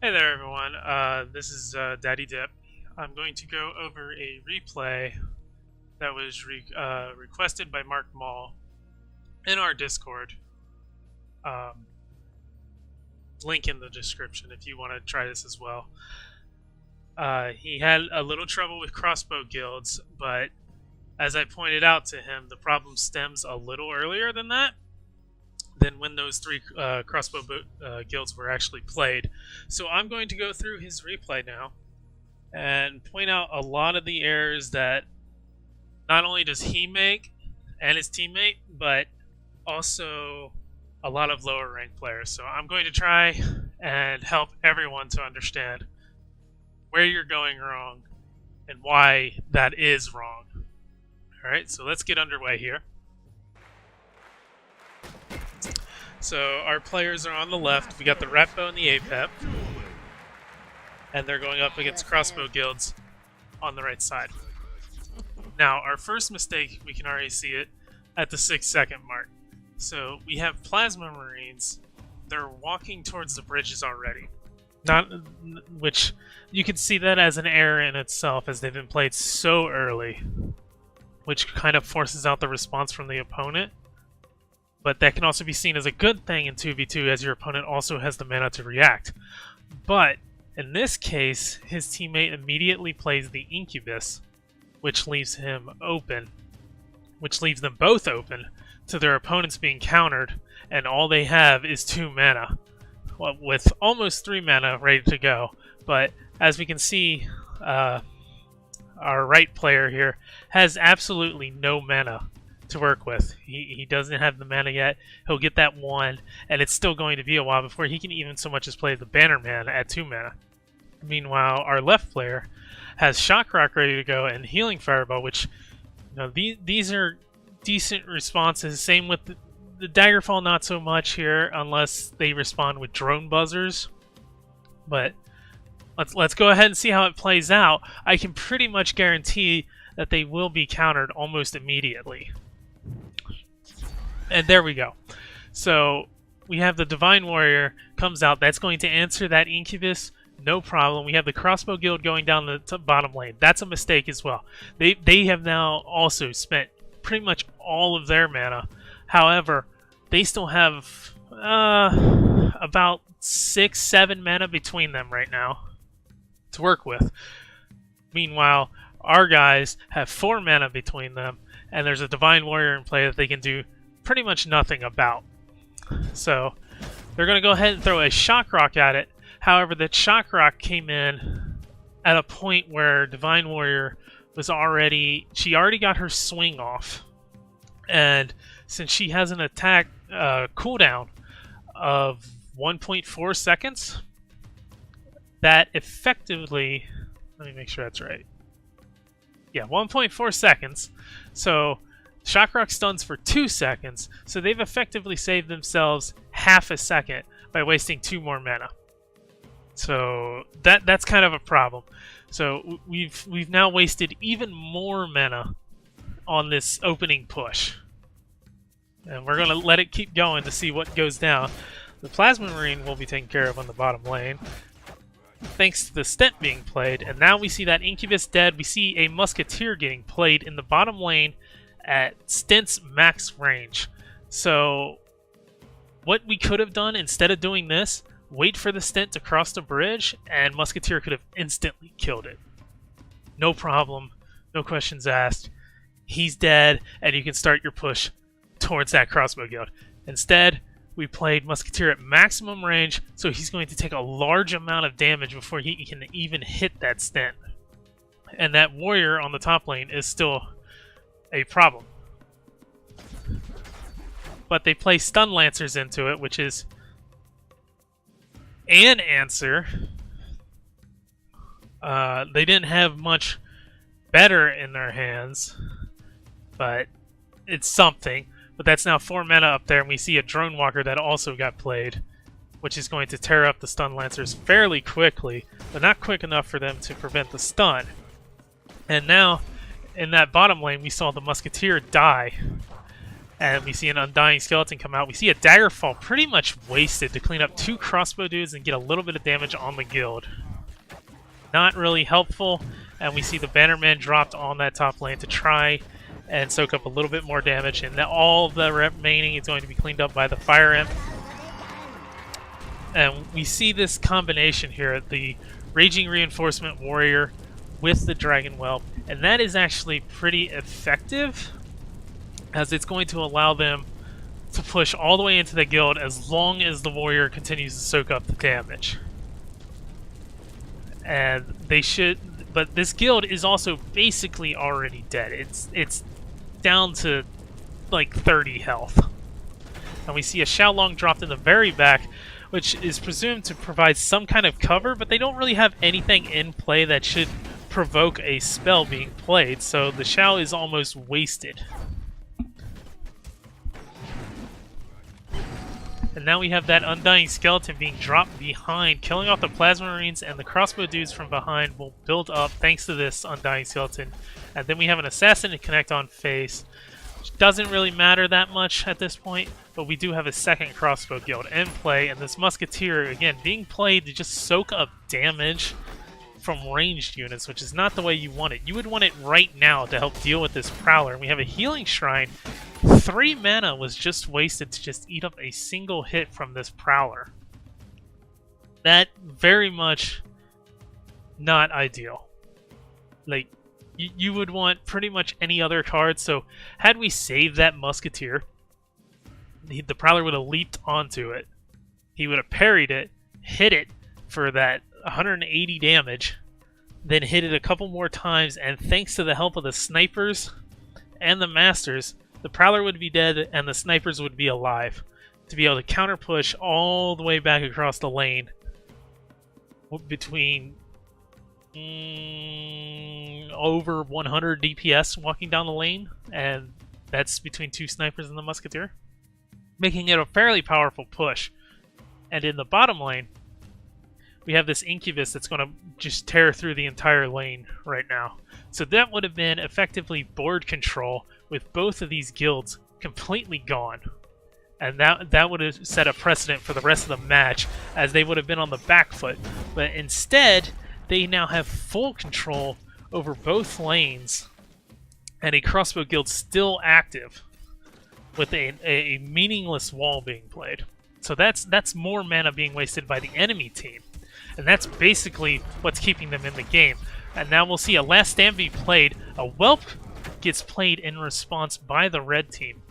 Hey there, everyone. This is Daddy Dip. I'm going to go over a replay that was requested by MarkMaul in our Discord. Um, Link in the description if you want to try this as well. He had a little trouble with crossbow guilds, but as I pointed out to him, the problem stems a little earlier than that. Than when those three crossbow guilds were actually played. So I'm going to go through his replay now and point out a lot of the errors that not only does he make and his teammate, but also a lot of lower ranked players. So I'm going to try and help everyone to understand where you're going wrong and why that is wrong. Alright, so let's get underway here. So our players are on the left. We got the Ratbow and the Apep. And they're going up against crossbow guilds on the right side. Now, our first mistake, we can already see it at the 6-second mark. So we have Plasma Marines. They're walking towards the bridges already. Which you can see that as an error in itself, as they've been played so early, which kind of forces out the response from the opponent. But that can also be seen as a good thing in 2v2, as your opponent also has the mana to react. But in this case, his teammate immediately plays the Incubus, which leaves him open, which leaves them both open to their opponents being countered, and all they have is 2 mana, with almost 3 mana ready to go. But as we can see, our right player here has absolutely no mana to work with. He doesn't have the mana yet. He'll get that 1, and it's still going to be a while before he can even so much as play the Bannerman at 2 mana. Meanwhile, our left player has Shock Rock ready to go and Healing Fireball, which, you know, these are decent responses. Same with the Daggerfall, not so much here unless they respond with drone buzzers. But let's go ahead and see how it plays out. I can pretty much guarantee that they will be countered almost immediately. And there we go. So we have the Divine Warrior comes out. That's going to answer that Incubus, no problem. We have the Crossbow Guild going down the bottom lane. That's a mistake as well. They have now also spent pretty much all of their mana. However, they still have about 6-7 mana between them right now to work with. Meanwhile, our guys have 4 mana between them, and there's a Divine Warrior in play that they can do pretty much nothing about. So they're going to go ahead and throw a Shock Rock at it. However, that Shock Rock came in at a point where Divine Warrior was she already got her swing off. And since she has an attack cooldown of 1.4 seconds, that effectively, let me make sure that's right. Yeah, 1.4 seconds. So Shock Rock stuns for 2 seconds, so they've effectively saved themselves half a second by wasting 2 more mana. So that's kind of a problem. So we've now wasted even more mana on this opening push. And we're going to let it keep going to see what goes down. The Plasma Marine will be taken care of on the bottom lane, thanks to the Stent being played. And now we see that Incubus dead. We see a Musketeer getting played in the bottom lane at Stent's max range. So what we could have done instead of doing this, wait for the Stent to cross the bridge, and Musketeer could have instantly killed it. No problem, no questions asked. He's dead, and you can start your push towards that Crossbow Guild. Instead, we played Musketeer at maximum range, so he's going to take a large amount of damage before he can even hit that Stent. And that Warrior on the top lane is still a problem. But they play Stun Lancers into it, which is an answer. They didn't have much better in their hands, but it's something. But that's now 4 mana up there, and we see a Drone Walker that also got played, which is going to tear up the Stun Lancers fairly quickly, but not quick enough for them to prevent the stun. And now, in that bottom lane, we saw the Musketeer die, And we see an Undying Skeleton come out. We see a Daggerfall pretty much wasted to clean up 2 Crossbow dudes and get a little bit of damage on the guild. Not really helpful. And we see the Bannerman dropped on that top lane to try and soak up a little bit more damage. And all the remaining is going to be cleaned up by the Fire Imp. And we see this combination here, the Raging Reinforcement Warrior with the Dragon Whelp. And that is actually pretty effective, as it's going to allow them to push all the way into the guild as long as the warrior continues to soak up the damage. And they should, but this guild is also basically already dead. It's down to like 30 health. And we see a Xiaolong dropped in the very back, which is presumed to provide some kind of cover, but they don't really have anything in play that should provoke a spell being played, so the Xiao is almost wasted. And now we have that Undying Skeleton being dropped behind, killing off the Plasma Marines, and the Crossbow dudes from behind will build up thanks to this Undying Skeleton. And then we have an Assassin to connect on face, which doesn't really matter that much at this point, but we do have a second Crossbow guild in play, and this Musketeer, again, being played to just soak up damage from ranged units, which is not the way you want it. You would want it right now to help deal with this Prowler. And we have a Healing Shrine. 3 mana was just wasted to just eat up a single hit from this Prowler. That very much not ideal. Like, you would want pretty much any other card. So had we saved that Musketeer, the Prowler would have leaped onto it. He would have parried it, hit it for that 180 damage, then hit it a couple more times, and thanks to the help of the snipers and the masters, the Prowler would be dead and the snipers would be alive to be able to counter push all the way back across the lane between over 100 DPS walking down the lane, and that's between 2 snipers and the Musketeer, making it a fairly powerful push. And in the bottom lane, we have this Incubus that's going to just tear through the entire lane right now. So that would have been effectively board control with both of these guilds completely gone. And that would have set a precedent for the rest of the match, as they would have been on the back foot. But instead, they now have full control over both lanes, and a Crossbow guild still active with a meaningless wall being played. So that's more mana being wasted by the enemy team. And that's basically what's keeping them in the game. And now we'll see a last stand be played. A Whelp gets played in response by the red team.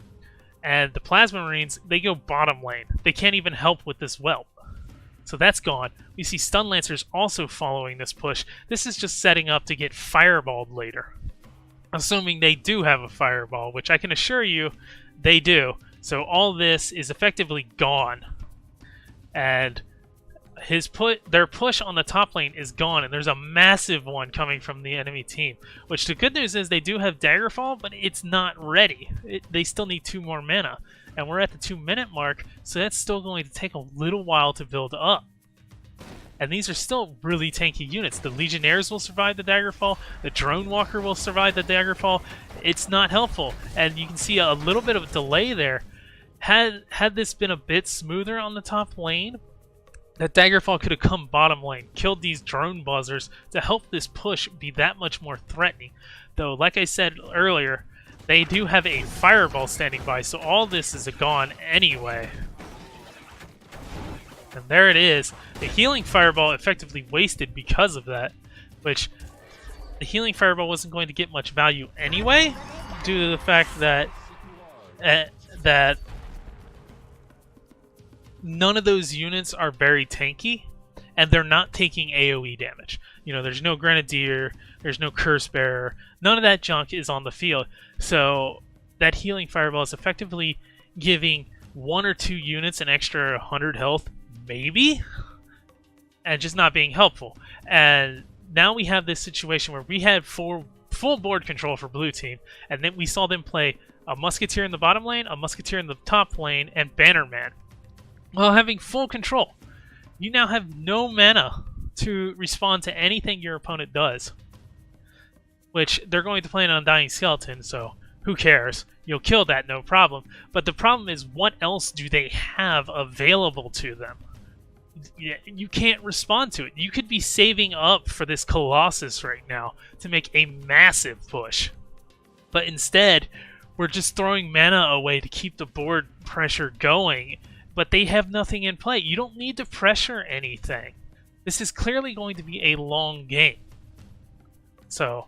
And the Plasma Marines, they go bottom lane. They can't even help with this Whelp. So that's gone. We see Stun Lancers also following this push. This is just setting up to get fireballed later. Assuming they do have a fireball, which I can assure you they do. So all this is effectively gone. And their push on the top lane is gone, and there's a massive one coming from the enemy team. Which the good news is they do have Daggerfall, but it's not ready. They still need 2 more mana, and we're at the 2-minute mark, so that's still going to take a little while to build up. And these are still really tanky units. The Legionnaires will survive the Daggerfall. The Drone Walker will survive the Daggerfall. It's not helpful, and you can see a little bit of a delay there. Had this been a bit smoother on the top lane, that Daggerfall could have come bottom lane, killed these drone buzzers to help this push be that much more threatening. Though, like I said earlier, they do have a fireball standing by, so all this is gone anyway. And there it is. The healing fireball effectively wasted because of that, which the healing fireball wasn't going to get much value anyway, due to the fact that none of those units are very tanky, and they're not taking AoE damage. You know, there's no Grenadier, there's no Curse Bearer, none of that junk is on the field. So that healing fireball is effectively giving 1 or 2 units an extra 100 health, maybe, and just not being helpful. And now we have this situation where we had full board control for blue team, and then we saw them play a Musketeer in the bottom lane, a Musketeer in the top lane, and Bannerman. While having full control, you now have no mana to respond to anything your opponent does. Which, they're going to play an Undying Skeleton, so Who cares? You'll kill that, no problem. But the problem is, what else do they have available to them? You can't respond to it. You could be saving up for this Colossus right now to make a massive push. But instead, we're just throwing mana away to keep the board pressure going. But they have nothing in play. You don't need to pressure anything. This is clearly going to be a long game. So,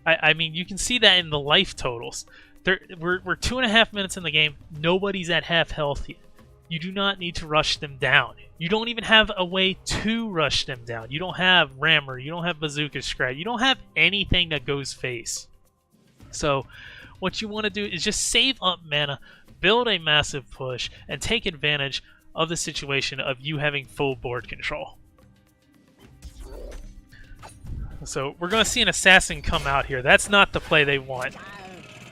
I mean, you can see that in the life totals. We're 2.5 minutes in the game. Nobody's at half health yet. You do not need to rush them down. You don't even have a way to rush them down. You don't have Rammer. You don't have Bazooka Scrat. You don't have anything that goes face. So, what you want to do is just save up mana, build a massive push, and take advantage of the situation of you having full board control. So we're going to see an assassin come out here. That's not the play they want.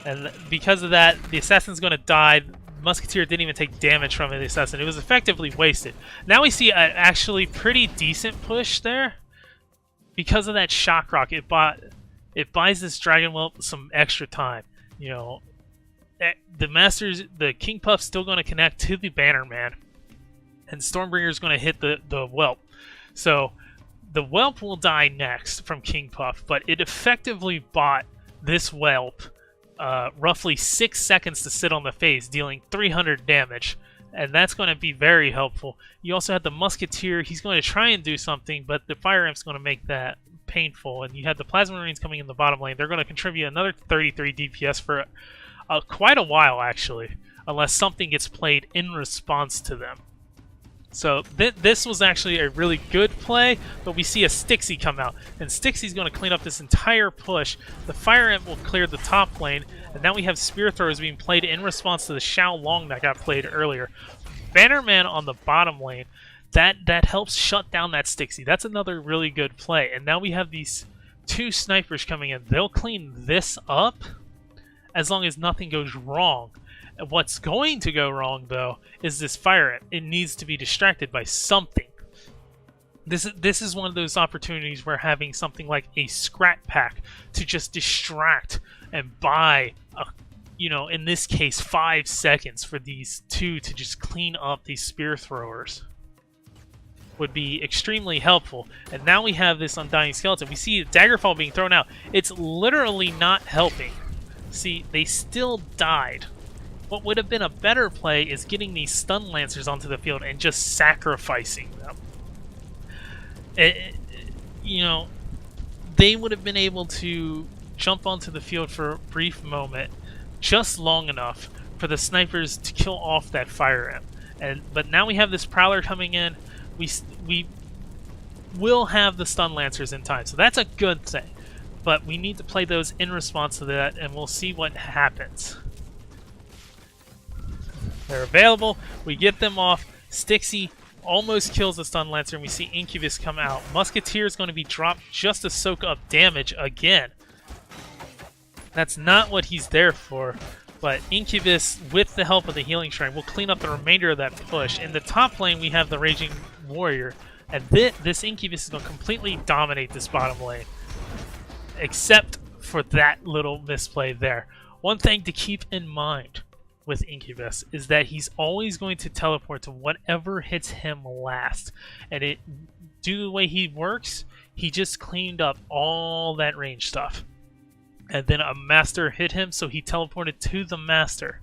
And because of that, the assassin's going to die. Musketeer didn't even take damage from the assassin. It was effectively wasted. Now we see an actually pretty decent push there. Because of that shock rock, it buys this Dragon Whelp some extra time. You know, the King Puff's still going to connect to the Bannerman. And Stormbringer's going to hit the Whelp. So the Whelp will die next from King Puff, but it effectively bought this Whelp roughly 6 seconds to sit on the face, dealing 300 damage, and that's going to be very helpful. You also have the Musketeer. He's going to try and do something, but the Fire Imp's going to make that painful, and you have the Plasma Marines coming in the bottom lane. They're going to contribute another 33 DPS for quite a while, actually, unless something gets played in response to them. So this was actually a really good play, but we see a Stixie come out, and Stixie's going to clean up this entire push. The Fire Imp will clear the top lane, and now we have Spear Throwers being played in response to the Xiao Long that got played earlier. Bannerman on the bottom lane, that helps shut down that Stixie. That's another really good play, and now we have these two snipers coming in. They'll clean this up as long as nothing goes wrong. What's going to go wrong, though, is this Fire Imp. It needs to be distracted by something. This is one of those opportunities where having something like a Scrat Pack to just distract and buy, you know, in this case, 5 seconds for these two to just clean up these Spear Throwers would be extremely helpful. And now we have this Undying Skeleton. We see Daggerfall being thrown out. It's literally not helping. See, they still died. What would have been a better play is getting these Stun Lancers onto the field and just sacrificing them. You know, they would have been able to jump onto the field for a brief moment, just long enough for the snipers to kill off that Fire Imp. But now we have this Prowler coming in. We will have the Stun Lancers in time, so that's a good thing. But we need to play those in response to that, and we'll see what happens. They're available. We get them off. Stixie almost kills the Stun Lancer, and we see Incubus come out. Musketeer is going to be dropped just to soak up damage again. That's not what he's there for, but Incubus, with the help of the Healing Shrine, will clean up the remainder of that push. In the top lane, we have the Raging Warrior, and this Incubus is going to completely dominate this bottom lane, except for that little misplay there. One thing to keep in mind with Incubus is that he's always going to teleport to whatever hits him last, and due to the way he works, he just cleaned up all that range stuff, and then a Master hit him, so he teleported to the Master,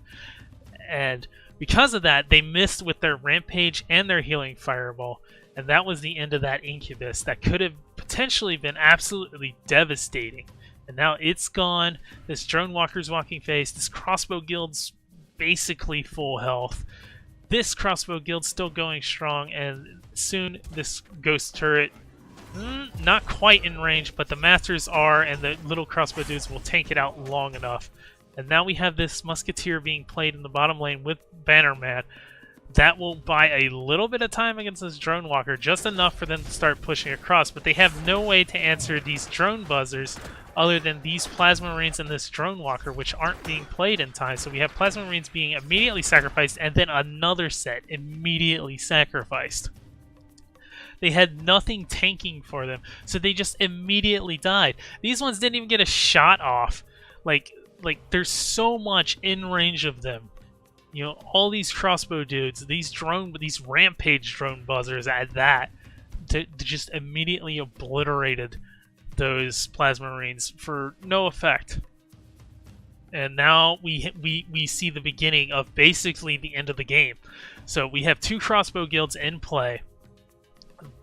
and because of that, they missed with their Rampage and their Healing Fireball, and that was the end of that Incubus that could have potentially been absolutely devastating. And now it's gone. This Drone Walker's walking face, this Crossbow Guild's basically full health. This Crossbow Guild's still going strong, and soon this Ghost Turret, not quite in range, but the Masters are, and the little Crossbow dudes will tank it out long enough. And now we have this Musketeer being played in the bottom lane with Bannerman. That will buy a little bit of time against this Drone Walker, just enough for them to start pushing across, but they have no way to answer these Drone Buzzers other than these Plasma Marines and this Drone Walker, which aren't being played in time. So we have Plasma Marines being immediately sacrificed, and then another set immediately sacrificed. They had nothing tanking for them, so they just immediately died. These ones didn't even get a shot off. Like, like there's so much in range of them. You know, all these crossbow dudes, these rampage drone buzzers at that, to just immediately obliterated those plasma marines for no effect. And now we see the beginning of basically the end of the game. So we have 2 crossbow guilds in play,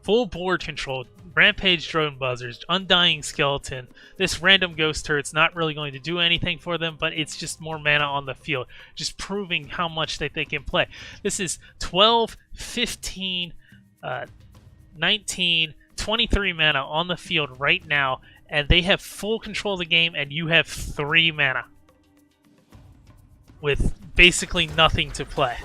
full board control, rampage drone buzzers, undying skeleton. This random ghost turret's not really going to do anything for them, but it's just more mana on the field, just proving how much that they can play. This is 12, 15, 19, 23 mana on the field right now, and they have full control of the game, and you have 3 mana with basically nothing to play.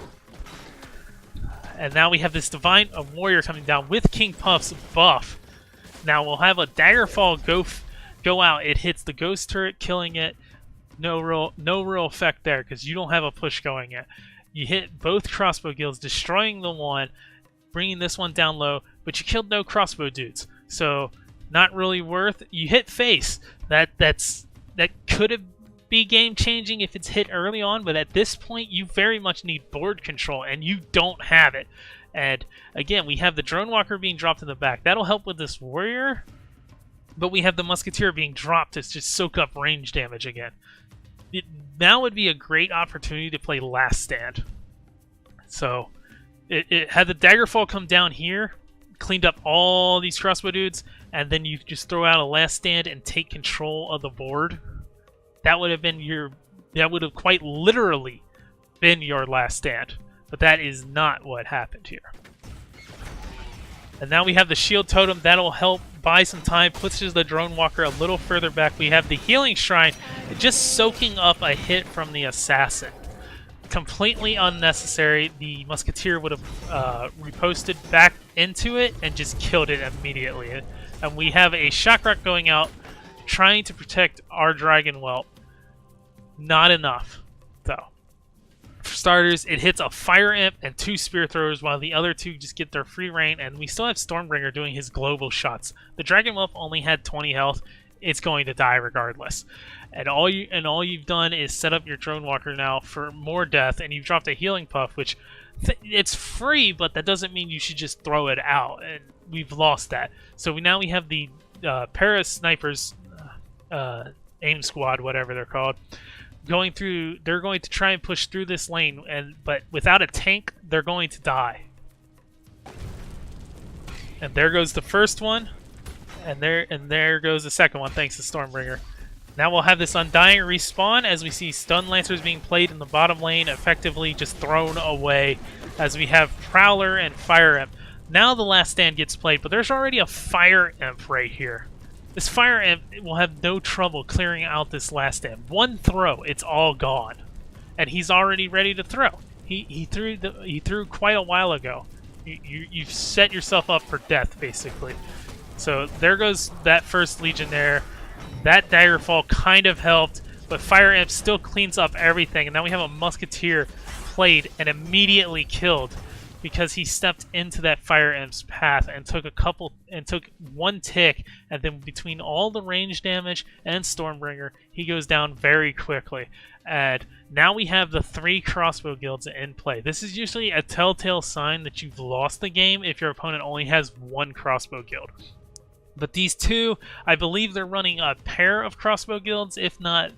And now we have this Divine Warrior coming down with King Puff's buff. Now we'll have a Daggerfall go out. It hits the ghost turret, killing it. No real effect there because you don't have a push going yet. You hit both crossbow guilds, destroying the one, bringing this one down low, but you killed no crossbow dudes. So not really worth. You hit face. That could have be game changing if it's hit early on, but at this point you very much need board control and you don't have it. And again, we have the drone walker being dropped in the back. That'll help with this warrior, but we have the musketeer being dropped to just soak up range damage again. Now would be a great opportunity to play last stand. So it had the Daggerfall come down here, cleaned up all these crossbow dudes, and then you just throw out a last stand and take control of the board. That would have quite literally been your last stand. But that is not what happened here. And now we have the shield totem. That'll help buy some time, pushes the drone walker a little further back. We have the healing shrine just soaking up a hit from the assassin. Completely unnecessary. The musketeer would have reposted back into it and just killed it immediately. And we have a shock rock going out, trying to protect our dragon whelp. Not enough, though. For starters, it hits a fire imp and 2 spear throwers, while the other 2 just get their free reign, and we still have Stormbringer doing his global shots. The dragon whelp only had 20 health. It's going to die regardless. And all you've done is set up your drone walker now for more death, and you've dropped a healing puff, which it's free, but that doesn't mean you should just throw it out, and we've lost that. So now we have the para snipers, aim squad, whatever they're called, going through. They're going to try and push through this lane, but without a tank, they're going to die. And there goes the first one, and there goes the second one, thanks to Stormbringer. Now we'll have this Undying respawn as we see Stun Lancers being played in the bottom lane, effectively just thrown away, as we have Prowler and Fire Imp. Now the last stand gets played, but there's already a Fire Imp right here. This Fire Imp will have no trouble clearing out this last stand. One throw, it's all gone. And he's already ready to throw. He threw quite a while ago. You've set yourself up for death, basically. So there goes that first Legion there. That Daggerfall kind of helped, but Fire Imp still cleans up everything. And now we have a Musketeer played and immediately killed because he stepped into that Fire Imp's path and took one tick, and then between all the range damage and Stormbringer, he goes down very quickly. And now we have the 3 crossbow guilds in play. This is usually a telltale sign that you've lost the game if your opponent only has 1 crossbow guild. But these 2, I believe they're running a pair of crossbow guilds, if not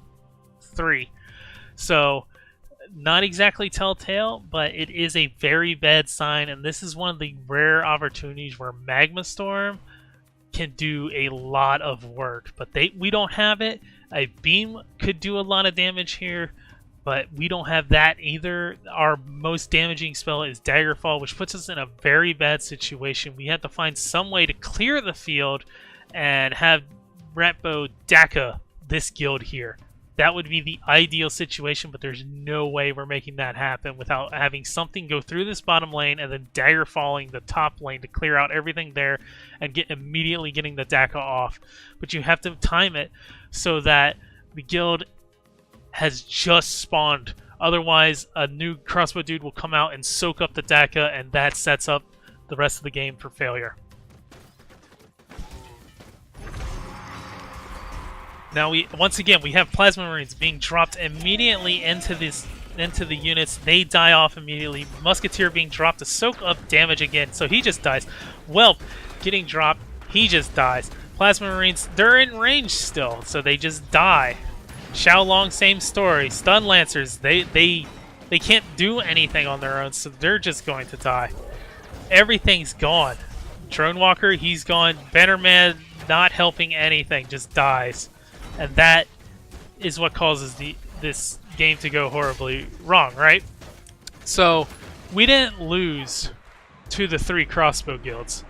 3. So, not exactly telltale, but it is a very bad sign, and this is one of the rare opportunities where Magma Storm can do a lot of work. But we don't have it. A beam could do a lot of damage here, but we don't have that either. Our most damaging spell is Daggerfall, which puts us in a very bad situation. We have to find some way to clear the field and have Ratbo Daka this guild here. That would be the ideal situation, but there's no way we're making that happen without having something go through this bottom lane and then Daggerfalling the top lane to clear out everything there and immediately getting the Daka off. But you have to time it so that the guild has just spawned. Otherwise, a new crossbow dude will come out and soak up the Daka, and that sets up the rest of the game for failure. Now once again we have Plasma Marines being dropped immediately into the units. They die off immediately. Musketeer being dropped to soak up damage again, so he just dies. Whelp getting dropped, he just dies. Plasma Marines, they're in range still, so they just die. Xiaolong, same story. Stun Lancers, they can't do anything on their own, so they're just going to die. Everything's gone. Drone Walker, he's gone. Bannerman, not helping anything, just dies. And that is what causes this game to go horribly wrong, right? So, we didn't lose to the 3 crossbow guilds.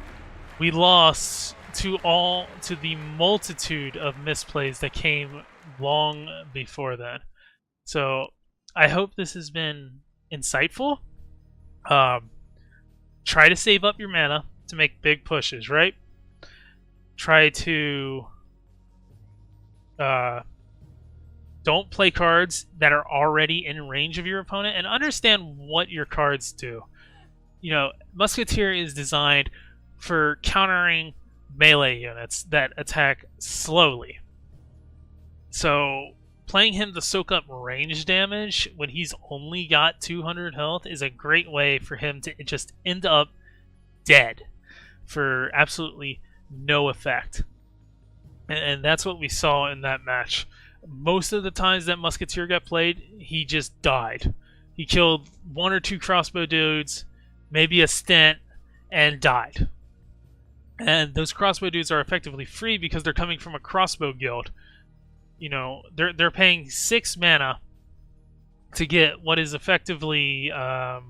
We lost to the multitude of misplays that came long before then. So, I hope this has been insightful. Try to save up your mana to make big pushes, right? Try to don't play cards that are already in range of your opponent, and understand what your cards do. You know, Musketeer is designed for countering melee units that attack slowly. So playing him to soak up range damage when he's only got 200 health is a great way for him to just end up dead for absolutely no effect. And that's what we saw in that match. Most of the times that Musketeer got played, he just died. He killed 1 or 2 crossbow dudes, maybe a stint, and died. And those crossbow dudes are effectively free because they're coming from a crossbow guild. You know, they're paying 6 mana to get what is effectively I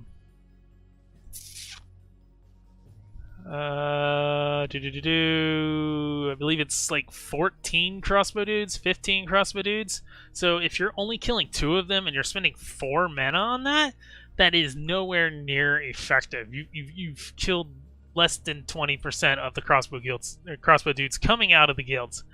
believe it's like 14 crossbow dudes, 15 crossbow dudes. So if you're only killing 2 of them and you're spending 4 mana on that, that is nowhere near effective. You've killed less than 20% of the crossbow dudes coming out of the guilds,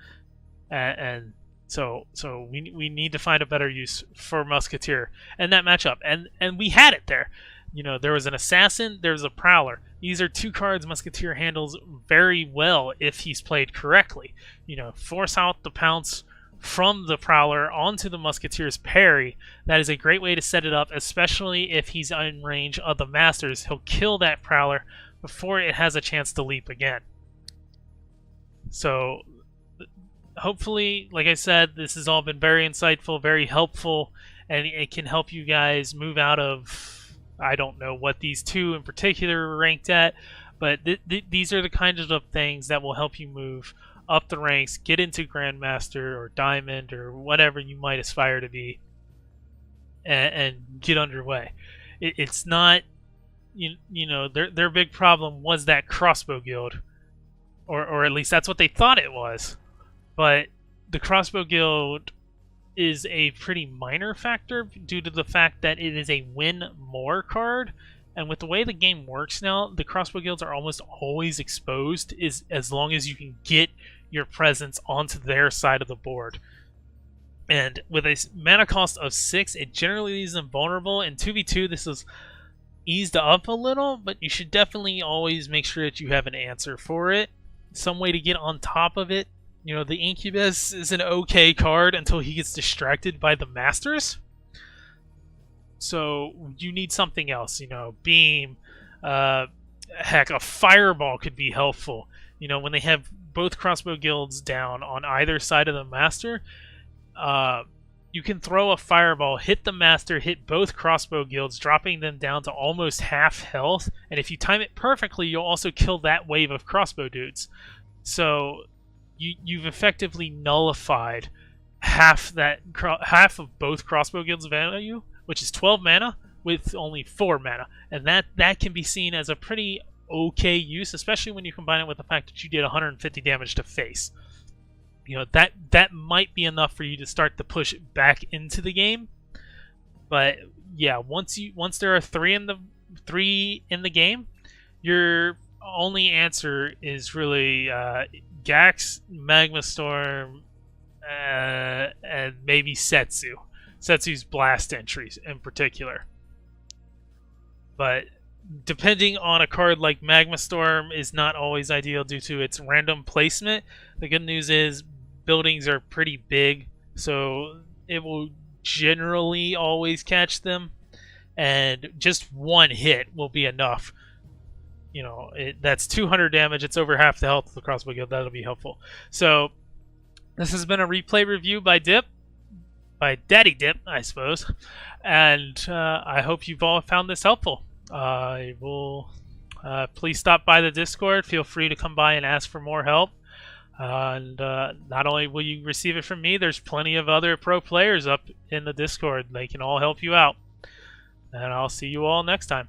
and so we need to find a better use for Musketeer and that matchup, and we had it there. You know, there was an assassin, there's a prowler. These are 2 cards Musketeer handles very well if he's played correctly. You know, force out the pounce from the prowler onto the Musketeer's parry. That is a great way to set it up, especially if he's in range of the masters. He'll kill that prowler before it has a chance to leap again. So hopefully, like I said, this has all been very insightful, very helpful, and it can help you guys move out of, I don't know what these 2 in particular are ranked at, but these are the kinds of things that will help you move up the ranks, get into Grandmaster or Diamond or whatever you might aspire to be, and get underway. It's not, you know, their big problem was that crossbow guild, or at least that's what they thought it was. But the crossbow guild is a pretty minor factor due to the fact that it is a win more card, and with the way the game works now, the crossbow guilds are almost always exposed as long as you can get your presence onto their side of the board. And with a mana cost of 6, it generally leaves them vulnerable. In 2v2, this is eased up a little, but you should definitely always make sure that you have an answer for it, some way to get on top of it. You know, the Incubus is an okay card until he gets distracted by the Masters. So you need something else, you know, Beam, heck, a Fireball could be helpful. You know, when they have both crossbow guilds down on either side of the Master, you can throw a Fireball, hit the Master, hit both crossbow guilds, dropping them down to almost half health. And if you time it perfectly, you'll also kill that wave of crossbow dudes. So you've effectively nullified half of both crossbow guilds' value, which is 12 mana with only 4 mana, and that can be seen as a pretty okay use, especially when you combine it with the fact that you did 150 damage to face. You know, that might be enough for you to start to push back into the game. But yeah, once there are 3 in the game, your only answer is really Gax, Magma Storm, and maybe Setsu. Setsu's blast entries in particular. But depending on a card like Magma Storm is not always ideal due to its random placement. The good news is buildings are pretty big, so it will generally always catch them, and just one hit will be enough. You know, that's 200 damage. It's over half the health of the crossbow guild. That'll be helpful. So this has been a replay review by Daddy Dip, I suppose, and I hope you've all found this helpful. I will please stop by the Discord. Feel free to come by and ask for more help. And not only will you receive it from me, there's plenty of other pro players up in the Discord. They can all help you out. And I'll see you all next time.